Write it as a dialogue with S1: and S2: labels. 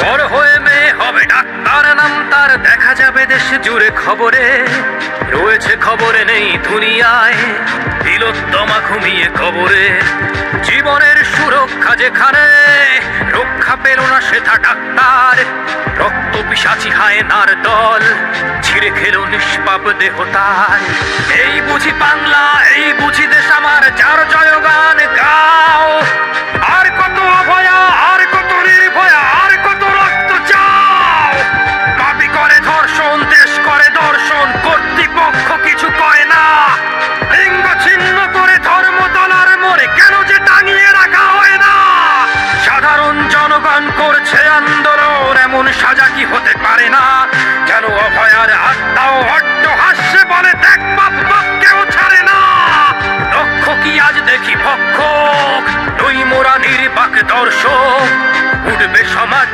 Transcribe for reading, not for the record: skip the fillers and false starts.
S1: বড় হয়ে মেয়ে হবে ডাক্তার, নাম তার দেখা যাবে দেশ জুড়ে খবরে, রয়েছে খবরে নেই দুনিয়ায় তিলোত্তমা ঘুমিয়ে কবরে। জীবনের সুরক্ষা যেখানে, রক্ষা পেল না সেটা ডাক্তার, রক্ত পিশাচি হায়নার দল ছিঁড়ে খেলো নিষ্পাপ দেহ তার। এই বুঝি বাংলা, এই বুঝি দেশ আমার, যার জয়গান গাও। আর কত অভয়া, আর কত নির্ভয়া, আর কত রক্ত চাও। পাপী করে ধর্ষণ, দেশ করে দর্শন, কর্তৃপক্ষ কিছু কয় না। লিঙ্গ ছিন্ন করে ধর্ম তলার মোড়ে কেন যে টাঙিয়ে রাখা হয় না। সাধারণ জনগণ করছে আন্দোলন, এমন সাজা কি হতে পারে না। কেন অভয়ার আত্মাও অট্ট হাস্যে বলে দেখ বাপ, বাপ কেউ ছাড়ে না। লক্ষ্য কি আজ দেখি ভক্ষক, নই মোরা নির্বাক দর্শক, উঠবে সমাজ।